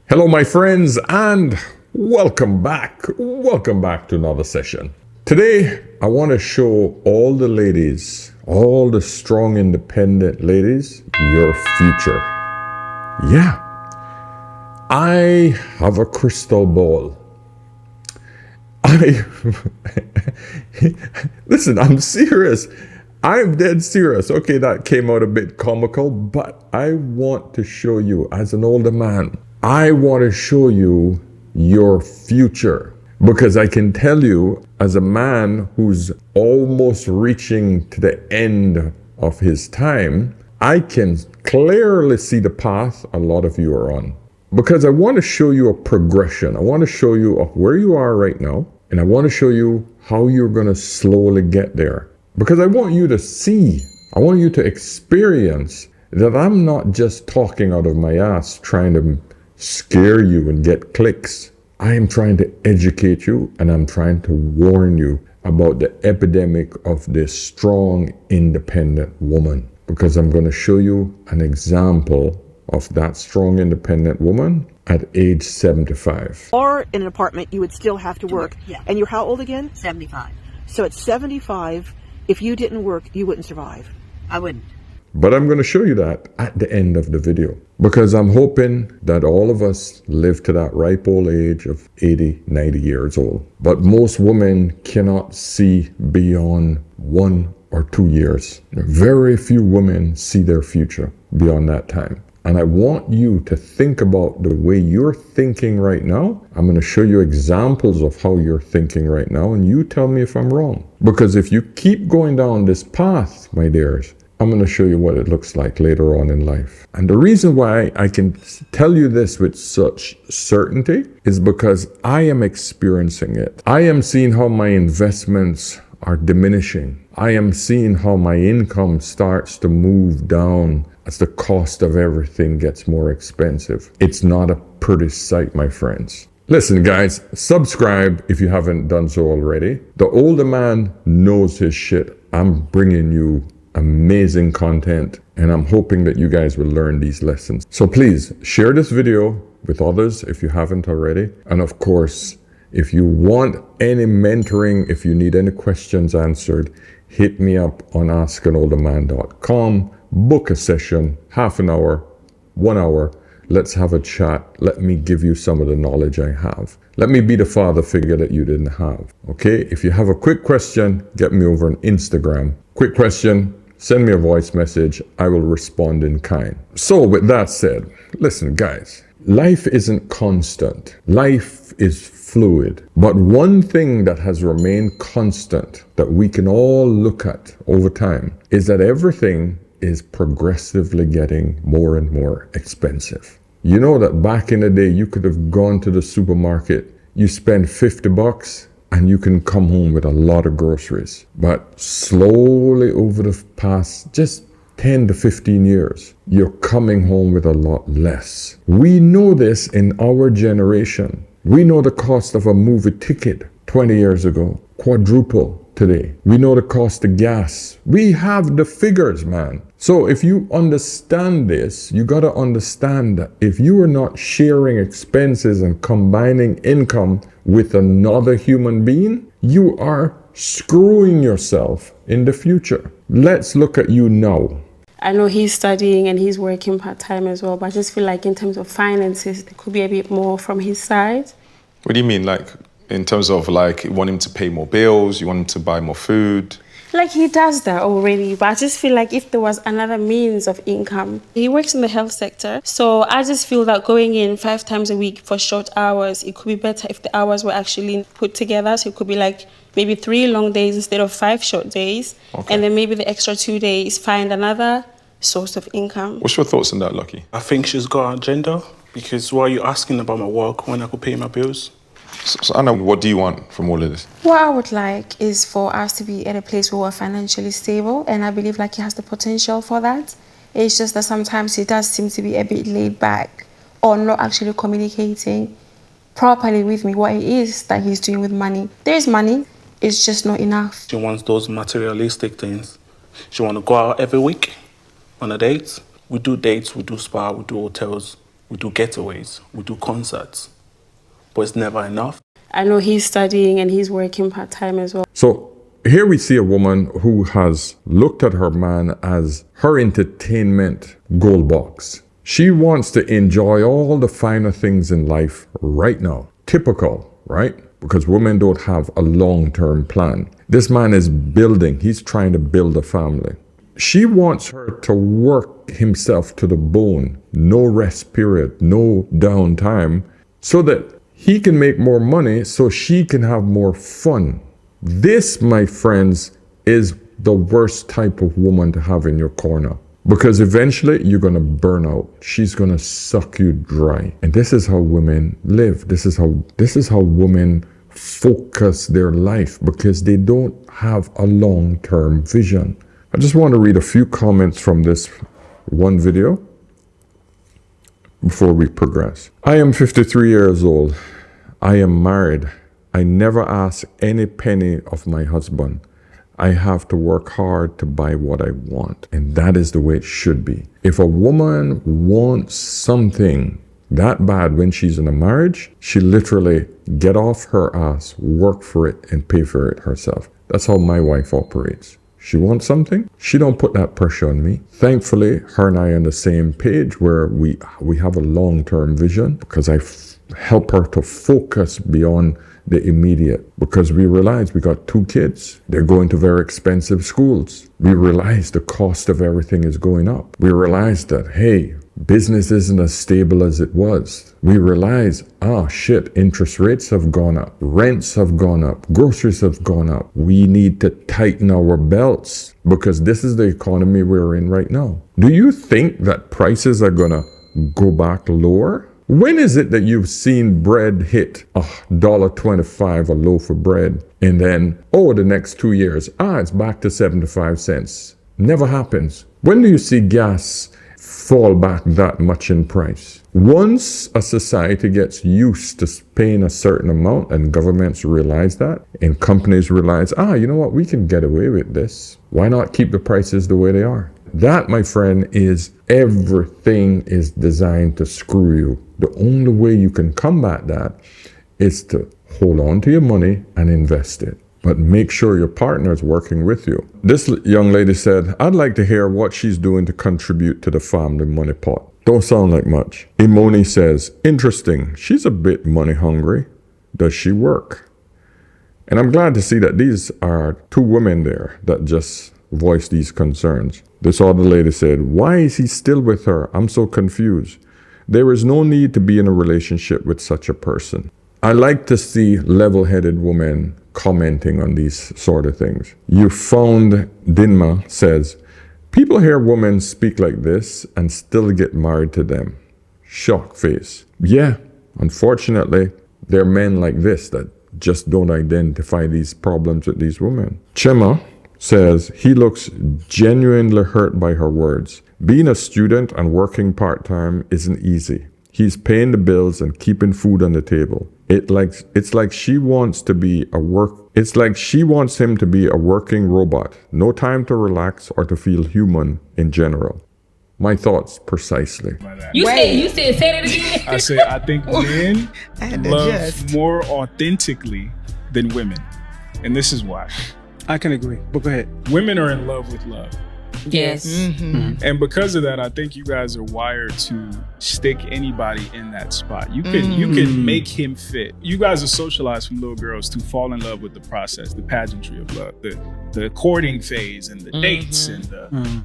Hello, my friends, and welcome back. Welcome back to another session. Today, I want to show all the ladies, all the strong, independent ladies, your future. Yeah, I have a crystal ball. Listen, I'm serious. I'm dead serious. Okay, that came out a bit comical, but I want to show you, as an older man, I want to show you your future. Because I can tell you, as a man who's almost reaching to the end of his time, I can clearly see the path a lot of you are on. Because I want to show you a progression. I want to show you of where you are right now. And I want to show you how you're going to slowly get there. Because I want you to see, I want you to experience that I'm not just talking out of my ass trying to scare you and get clicks. I am trying to educate you, and I'm trying to warn you about the epidemic of this strong, independent woman. Because I'm going to show you an example of that strong, independent woman at age 75. Or in an apartment, you would still have to work. Yeah. And you're how old again? 75. So at 75, if you didn't work, you wouldn't survive. I wouldn't. But I'm going to show you that at the end of the video. Because I'm hoping that all of us live to that ripe old age of 80, 90 years old. But most women cannot see beyond 1 or 2 years. Very few women see their future beyond that time. And I want you to think about the way you're thinking right now. I'm going to show you examples of how you're thinking right now, and you tell me if I'm wrong. Because if you keep going down this path, my dears, I'm going to show you what it looks like later on in life. And the reason why I can tell you this with such certainty is because I am experiencing it. I am seeing how my investments are diminishing. I am seeing how my income starts to move down as the cost of everything gets more expensive. It's not a pretty sight, my friends. Listen, guys, subscribe if you haven't done so already. The older man knows his shit. I'm bringing you amazing content, and I'm hoping that you guys will learn these lessons. So please share this video with others if you haven't already. And of course, if you want any mentoring, if you need any questions answered, hit me up on askanolderman.com. Book a session, half an hour, 1 hour. Let's have a chat. Let me give you some of the knowledge I have. Let me be the father figure that you didn't have. Okay? If you have a quick question, get me over on Instagram. Quick question, send me a voice message. I will respond in kind. So with that said, listen, guys, life isn't constant. Life is fluid. But one thing that has remained constant that we can all look at over time is that everything is progressively getting more and more expensive. You know that back in the day, you could have gone to the supermarket, you spend $50 and you can come home with a lot of groceries. But slowly over the past just 10 to 15 years, you're coming home with a lot less. We know this in our generation. We know the cost of a movie ticket 20 years ago, quadruple today. We know the cost of gas. We have the figures, man. So if you understand this, you got to understand that if you are not sharing expenses and combining income with another human being, you are screwing yourself in the future. Let's look at you now. I know he's studying and he's working part-time as well, but I just feel like in terms of finances, there could be a bit more from his side. What do you mean, like, in terms of, like, you want him to pay more bills, you want him to buy more food? Like, he does that already, but I just feel like if there was another means of income. He works in the health sector, so I just feel that going in 5 times a week for short hours, it could be better if the hours were actually put together. So it could be like maybe 3 long days instead of 5 short days. Okay. And then maybe the extra 2 days, find another source of income. What's your thoughts on that, Lucky? I think she's got an agenda, because why are you asking about my work when I could pay my bills? So Anna, what do you want from all of this? What I would like is for us to be at a place where we're financially stable, and I believe like he has the potential for that. It's just that sometimes he does seem to be a bit laid back or not actually communicating properly with me what it is that he's doing with money. There is money, it's just not enough. She wants those materialistic things. She wants to go out every week on a date. We do dates, we do spa, we do hotels. we do getaways, we do concerts, but it's never enough. I know he's studying and he's working part-time as well. So here we see a woman who has looked at her man as her entertainment goal box. She wants to enjoy all the finer things in life right now. Typical, right? Because women don't have a long-term plan. This man is building, he's trying to build a family. She wants her to work himself to the bone, no rest period, no downtime, so that he can make more money so she can have more fun. This, my friends, is the worst type of woman to have in your corner. Because eventually you're going to burn out. She's going to suck you dry. And this is how women live. This is how women focus their life, because they don't have a long-term vision. I just want to read a few comments from this one video before we progress. I am 53 years old. I am married. I never ask any penny of my husband. I have to work hard to buy what I want. And that is the way it should be. If a woman wants something that bad when she's in a marriage, she literally get off her ass, work for it, and pay for it herself. That's how my wife operates. She wants something, she don't put that pressure on me. Thankfully, her and I are on the same page where we have a long-term vision, because I help her to focus beyond the immediate, because we realize we got 2 kids. They're going to very expensive schools. We realize the cost of everything is going up. We realize that, hey, business isn't as stable as it was. We realize, shit, interest rates have gone up. Rents have gone up. Groceries have gone up. We need to tighten our belts, because this is the economy we're in right now. Do you think that prices are gonna go back lower? When is it that you've seen bread hit $1.25 a loaf of bread, and then, the next 2 years, it's back to 75 cents? Never happens. When do you see gas fall back that much in price? Once a society gets used to paying a certain amount, and governments realize that, and companies realize, you know what, we can get away with this. Why not keep the prices the way they are? That, my friend, is everything is designed to screw you. The only way you can combat that is to hold on to your money and invest it. But make sure your partner is working with you. This young lady said, I'd like to hear what she's doing to contribute to the family money pot. Don't sound like much. Imoni says, interesting. She's a bit money hungry. Does she work? And I'm glad to see that these are 2 women there that just voiced these concerns. This other lady said, why is he still with her? I'm so confused. There is no need to be in a relationship with such a person. I like to see level-headed women commenting on these sort of things. You found Dinma says, people hear women speak like this and still get married to them. Shock face. Yeah, unfortunately, there are men like this that just don't identify these problems with these women. Chema says, he looks genuinely hurt by her words. Being a student and working part-time isn't easy. He's paying the bills and keeping food on the table. It's like she wants him to be a working robot. No time to relax or to feel human in general. My thoughts precisely. You said say that again. I said I think men love more authentically than women. And this is why. I can agree, but go ahead. Women are in love with love. Yes. Mm-hmm. And because of that, I think you guys are wired to stick anybody in that spot. You can make him fit. You guys are socialized from little girls to fall in love with the process, the pageantry of love, the courting phase and the dates and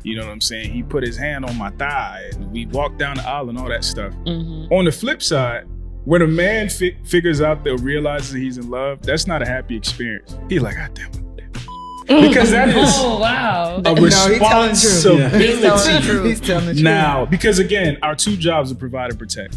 you know what I'm saying? He put his hand on my thigh and we walked down the aisle and all that stuff. On the flip side, when a man figures out that realizes he's in love, that's not a happy experience. He's like, God damn it. Because that is a responsibility. He's telling the truth. Now, because again, our 2 jobs are provide and protect.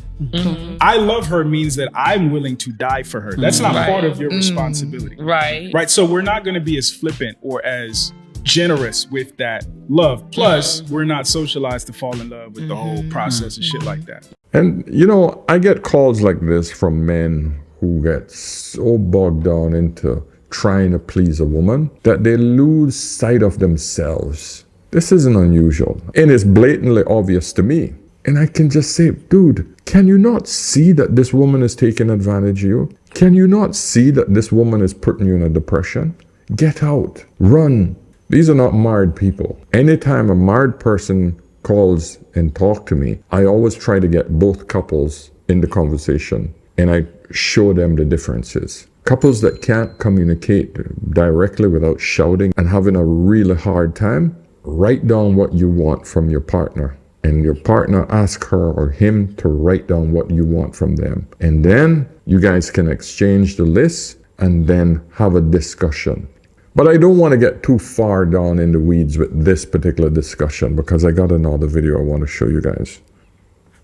I love her means that I'm willing to die for her. That's not part of your responsibility. Right. So we're not going to be as flippant or as generous with that love. Plus, we're not socialized to fall in love with the whole process and shit like that. And, you know, I get calls like this from men who get so bogged down into trying to please a woman that they lose sight of themselves. This isn't unusual, and it's blatantly obvious to me. And I can just say, dude, can you not see that this woman is taking advantage of you? Can you not see that this woman is putting you in a depression? Get out, run. These are not married people. Anytime a married person calls and talk to me, I always try to get both couples in the conversation and I show them the differences. Couples that can't communicate directly without shouting and having a really hard time, write down what you want from your partner. And your partner ask her or him to write down what you want from them. And then you guys can exchange the list and then have a discussion. But I don't want to get too far down in the weeds with this particular discussion because I got another video I want to show you guys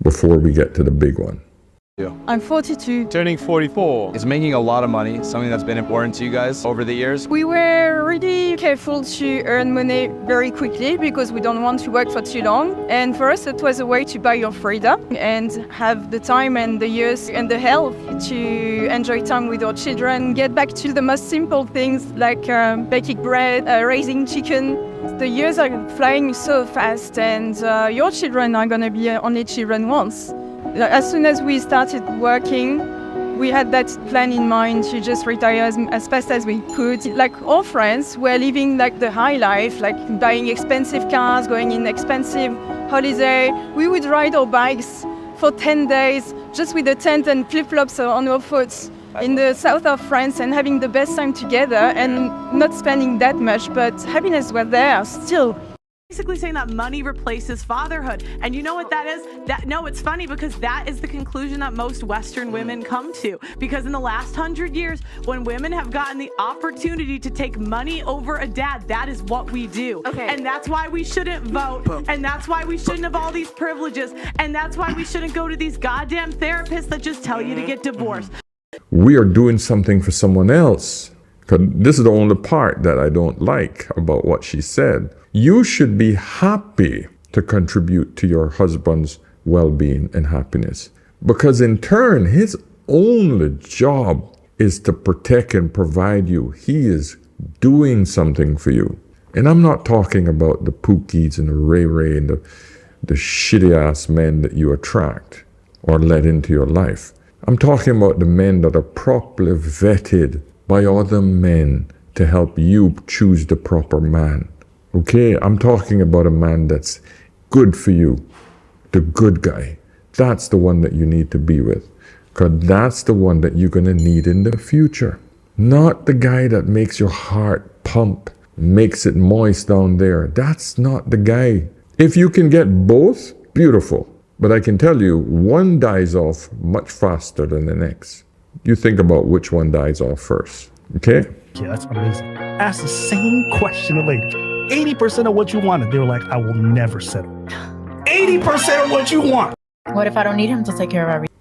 before we get to the big one. I'm 42. Turning 44 is making a lot of money, something that's been important to you guys over the years. We were really careful to earn money very quickly because we don't want to work for too long. And for us, it was a way to buy your freedom and have the time and the years and the health to enjoy time with our children, get back to the most simple things like baking bread, raising chicken. The years are flying so fast and your children are going to be only children once. As soon as we started working, we had that plan in mind to just retire as fast as we could. Like all friends were living like the high life, like buying expensive cars, going in expensive holiday. We would ride our bikes for 10 days just with a tent and flip-flops on our foot in the south of France and having the best time together and not spending that much, but happiness was there still. Basically saying that money replaces fatherhood. And you know what that is? No, it's funny because that is the conclusion that most Western women come to. Because in the last 100 years, when women have gotten the opportunity to take money over a dad, that is what we do. Okay. And that's why we shouldn't vote. And that's why we shouldn't have all these privileges. And that's why we shouldn't go to these goddamn therapists that just tell you to get divorced. We are doing something for someone else. 'Cause this is the only part that I don't like about what she said. You should be happy to contribute to your husband's well-being and happiness. Because in turn, his only job is to protect and provide you. He is doing something for you. And I'm not talking about the Pookies and the Ray Ray and the shitty-ass men that you attract or let into your life. I'm talking about the men that are properly vetted by other men to help you choose the proper man. Okay, I'm talking about a man that's good for you, the good guy. That's the one that you need to be with, because that's the one that you're going to need in the future. Not the guy that makes your heart pump, makes it moist down there. That's not the guy. If you can get both, beautiful. But I can tell you, one dies off much faster than the next. You think about which one dies off first, okay? Yeah, that's amazing. Ask the same question to lady. 80% of what you wanted, they were like, I will never settle. 80% of what you want. What if I don't need him to take care of everything?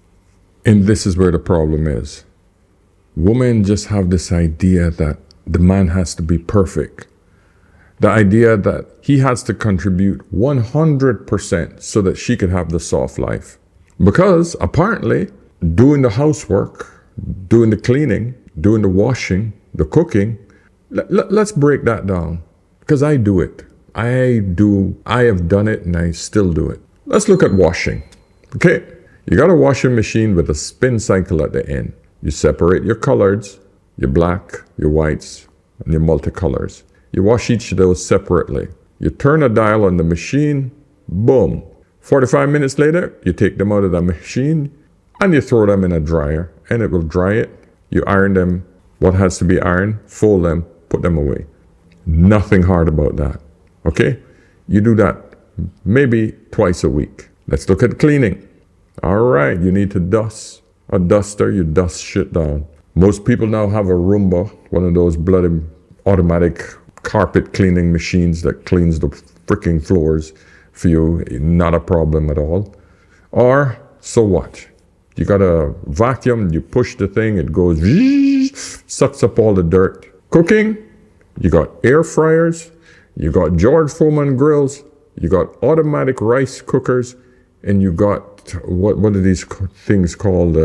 And this is where the problem is. Women just have this idea that the man has to be perfect. The idea that he has to contribute 100% so that she could have the soft life. Because apparently, doing the housework, doing the cleaning, doing the washing, the cooking, let's break that down. Because I do it. I have done it and I still do it. Let's look at washing. Okay, you got a washing machine with a spin cycle at the end. You separate your colors, your black, your whites, and your multicolors. You wash each of those separately. You turn a dial on the machine, boom. 45 minutes later, you take them out of the machine and you throw them in a dryer and it will dry it. You iron them, what has to be ironed, fold them, put them away. Nothing hard about that, okay? You do that maybe twice a week. Let's look at cleaning. All right, you need to dust. A duster, you dust shit down. Most people now have a Roomba, one of those bloody automatic carpet cleaning machines that cleans the freaking floors for you. Not a problem at all. Or, so what? You got a vacuum, you push the thing, it goes, sucks up all the dirt. Cooking, you got air fryers, you got George Foreman grills, you got automatic rice cookers, and you got, what are these things called?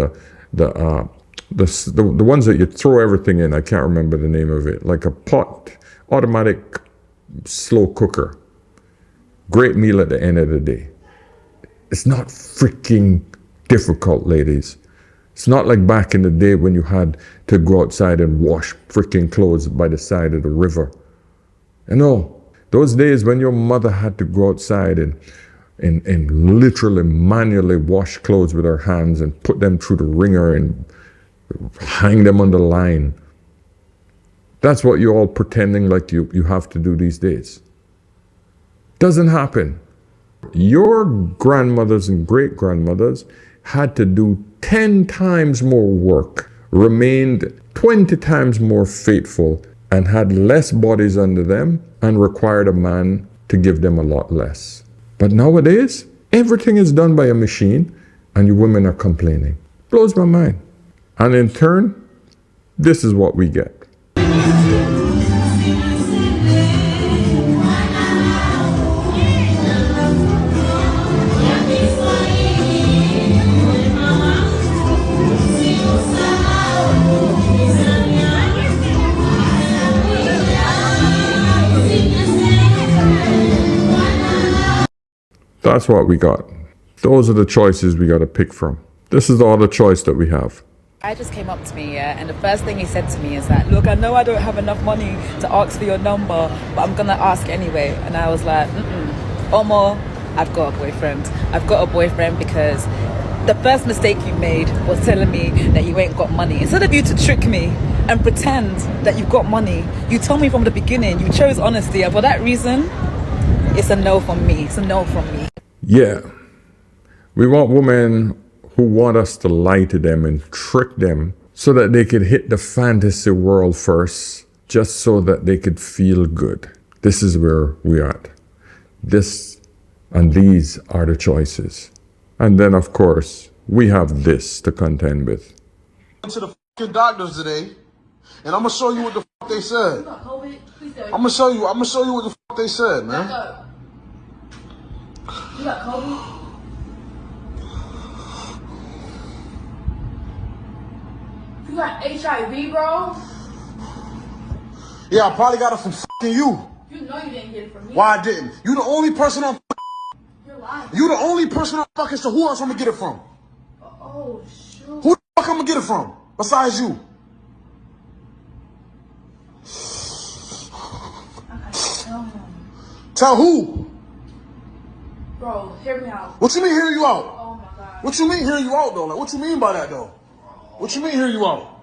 The ones that you throw everything in. I can't remember the name of it. Like a pot, automatic slow cooker. Great meal at the end of the day. It's not freaking difficult, ladies. It's not like back in the day when you had to go outside and wash freaking clothes by the side of the river. You know, those days when your mother had to go outside and literally manually wash clothes with her hands and put them through the wringer and hang them on the line. That's what you're all pretending like you have to do these days. Doesn't happen. Your grandmothers and great-grandmothers had to do 10 times more work, remained 20 times more faithful, and had less bodies under them and required a man to give them a lot less. But nowadays, everything is done by a machine and you women are complaining. Blows my mind. And in turn, this is what we get. That's what we got. Those are the choices we got to pick from. This is all the choice that we have. I just came up to me, yeah, and the first thing he said to me is that, look, I know I don't have enough money to ask for your number, but I'm gonna ask anyway. And I was like, Omo, I've got a boyfriend. I've got a boyfriend because the first mistake you made was telling me that you ain't got money. Instead of you to trick me and pretend that you've got money, you told me from the beginning, you chose honesty, and for that reason, it's a no from me. It's a no from me. Yeah. We want women who want us to lie to them and trick them so that they could hit the fantasy world first, just so that they could feel good. This is where we are at. This and these are the choices. And then, of course, we have this to contend with. I went to the fucking doctors today, and I'm gonna show you what the fuck they said. I'm gonna show you what the fuck they said, man. You got COVID? You got HIV, bro? Yeah, I probably got it from fucking you. You know you didn't get it from me. Why I didn't? You the only person I'm You're lying. You the only person I'm fucking, so who else I'm gonna get it from? Oh, shoot. Who the fuck I'm gonna get it from? Besides you? I gotta tell him. Tell who? Bro, hear me out. What you mean hear you out? Oh my God. What you mean hear you out though? Like what you mean by that though? What you mean hear you out?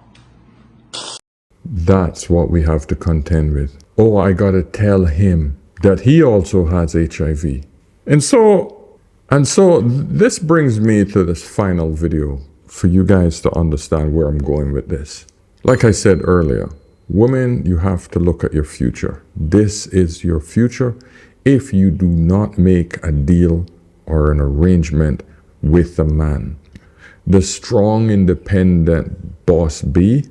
That's what we have to contend with. Oh, I gotta tell him that he also has HIV. And so this brings me to this final video for you guys to understand where I'm going with this. Like I said earlier, women, you have to look at your future. This is your future if you do not make a deal or an arrangement with a man. The strong, independent boss bee,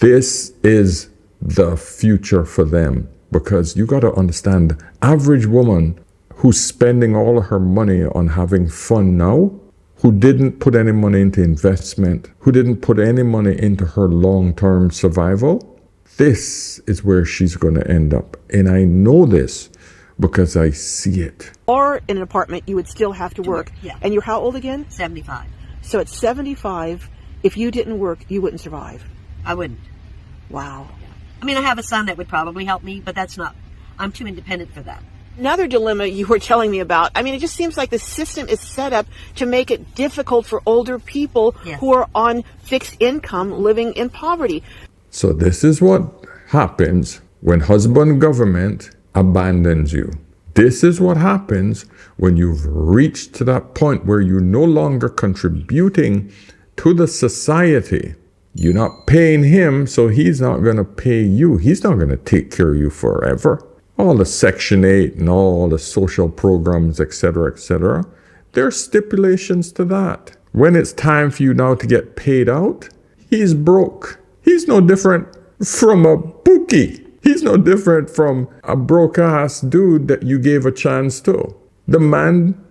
this is the future for them, because you got to understand, the average woman who's spending all of her money on having fun now, who didn't put any money into investment, who didn't put any money into her long-term survival, this is where she's going to end up. And I know this because I see it. Or in an apartment, you would still have to work. Yeah. And you're how old again? 75. So at 75, if you didn't work, you wouldn't survive. I wouldn't. Wow. I mean, I have a son that would probably help me, but I'm too independent for that. Another dilemma you were telling me about, I mean, it just seems like the system is set up to make it difficult for older people who are on fixed income living in poverty. So this is what happens when husband government abandons you. This is what happens when you've reached to that point where you're no longer contributing to the society. You're not paying him, so he's not going to pay you. He's not going to take care of you forever. All the Section 8 and all the social programs, etc., there's stipulations to that. When it's time for you now to get paid out, he's broke. He's no different from a bookie. He's no different from a broke-ass dude that you gave a chance to. The man,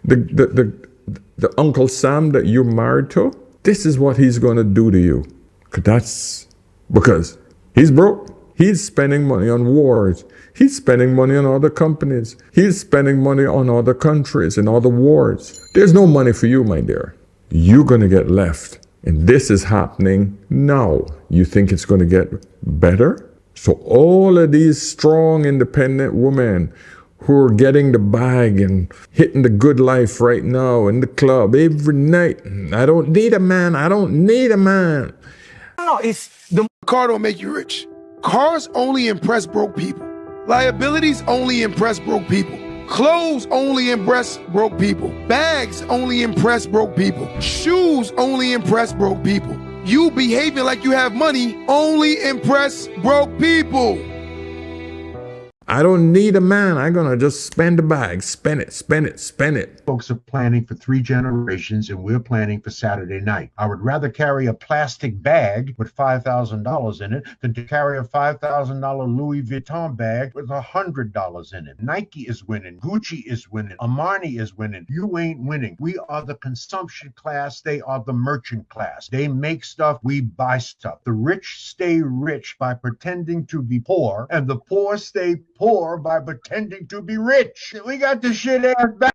the Uncle Sam that you're married to, this is what he's going to do to you. That's because he's broke. He's spending money on wars. He's spending money on other companies. He's spending money on other countries and other wars. There's no money for you, my dear. You're going to get left. And this is happening now. You think it's going to get better? So all of these strong, independent women who are getting the bag and hitting the good life right now in the club every night. I don't need a man. I don't need a man. No, it's the car don't make you rich. Cars only impress broke people. Liabilities only impress broke people. Clothes only impress broke people. Bags only impress broke people. Shoes only impress broke people. You behaving like you have money only impress broke people. I don't need a man. I'm going to just spend the bag. Spend it, spend it, spend it. Folks are planning for 3 generations, and we're planning for Saturday night. I would rather carry a plastic bag with $5,000 in it than to carry a $5,000 Louis Vuitton bag with $100 in it. Nike is winning. Gucci is winning. Armani is winning. You ain't winning. We are the consumption class. They are the merchant class. They make stuff. We buy stuff. The rich stay rich by pretending to be poor, and the poor stay poor by pretending to be rich. We got the shit ass back.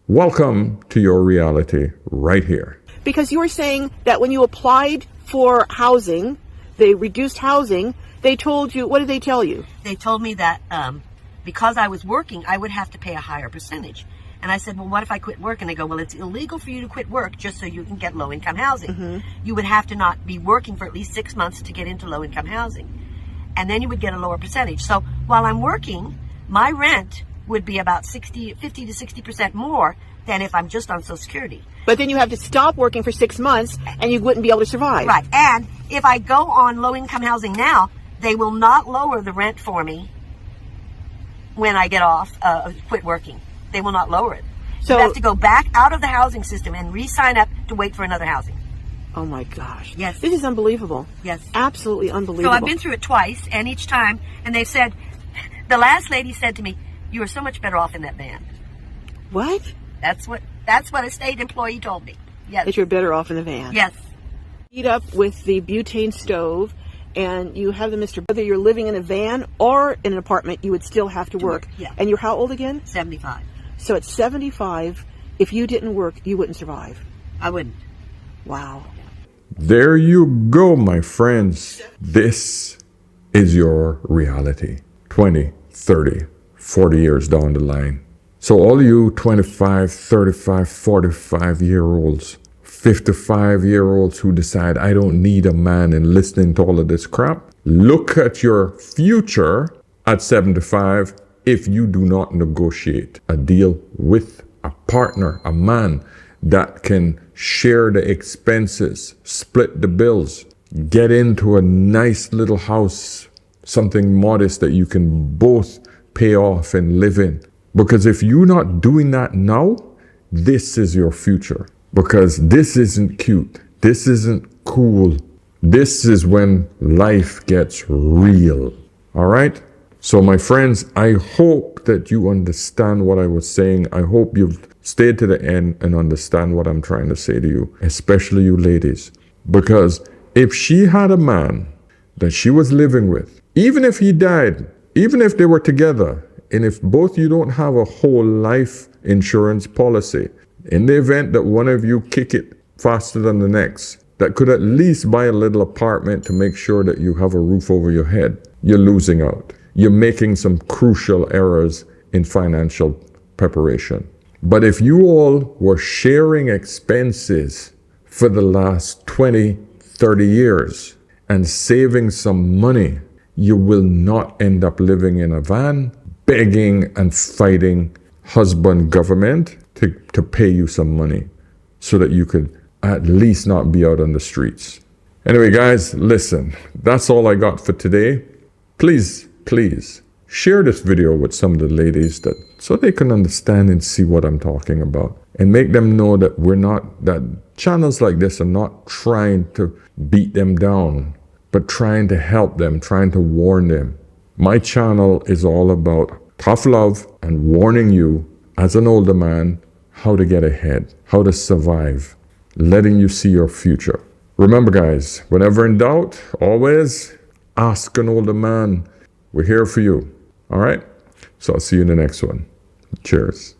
Welcome to your reality right here. Because you were saying that when you applied for housing, they reduced housing, they told you, what did they tell you? They told me that because I was working, I would have to pay a higher percentage. And I said, well, what if I quit work? And they go, well, it's illegal for you to quit work just so you can get low-income housing. Mm-hmm. You would have to not be working for at least 6 months to get into low-income housing. And then you would get a lower percentage. So while I'm working, my rent would be about 50 to 60% more than if I'm just on Social Security. But then you have to stop working for 6 months and you wouldn't be able to survive. Right. And if I go on low-income housing now, they will not lower the rent for me when I get off, quit working. They will not lower it. So you have to go back out of the housing system and re-sign up to wait for another housing. Oh my gosh. Yes. This is unbelievable. Yes. Absolutely unbelievable. So I've been through it twice, and each time, and they've said, the last lady said to me, you are so much better off in that van. What? That's what a state employee told me. Yes. That you're better off in the van. Yes. Heat up with the butane stove, and you have the Mr. Whether you're living in a van or in an apartment, you would still have to work. Yeah. And you're how old again? 75. So at 75, if you didn't work, you wouldn't survive. I wouldn't. Wow. There you go, my friends. This is your reality. 20, 30, 40 years down the line. So all you 25, 35, 45-year-olds, 55-year-olds who decide I don't need a man and listening to all of this crap, look at your future at 75 if you do not negotiate a deal with a partner, a man that can share the expenses, split the bills, get into a nice little house, something modest that you can both pay off and live in. Because if you're not doing that now, this is your future. Because this isn't cute. This isn't cool. This is when life gets real. All right? So my friends, I hope that you understand what I was saying. I hope you've stayed to the end and understand what I'm trying to say to you, especially you ladies. Because if she had a man that she was living with, even if he died, even if they were together, and if both you don't have a whole life insurance policy, in the event that one of you kick it faster than the next, that could at least buy a little apartment to make sure that you have a roof over your head, you're losing out. You're making some crucial errors in financial preparation. But if you all were sharing expenses for the last 20, 30 years and saving some money, you will not end up living in a van, begging and fighting husband government to pay you some money so that you could at least not be out on the streets. Anyway, guys, listen, that's all I got for today. Please share this video with some of the ladies so they can understand and see what I'm talking about, and make them know that that channels like this are not trying to beat them down, but trying to help them, trying to warn them. My channel is all about tough love and warning you as an older man how to get ahead, how to survive, letting you see your future. Remember, guys, whenever in doubt, always Ask an older man. We're here for you. All right? So I'll see you in the next one. Cheers.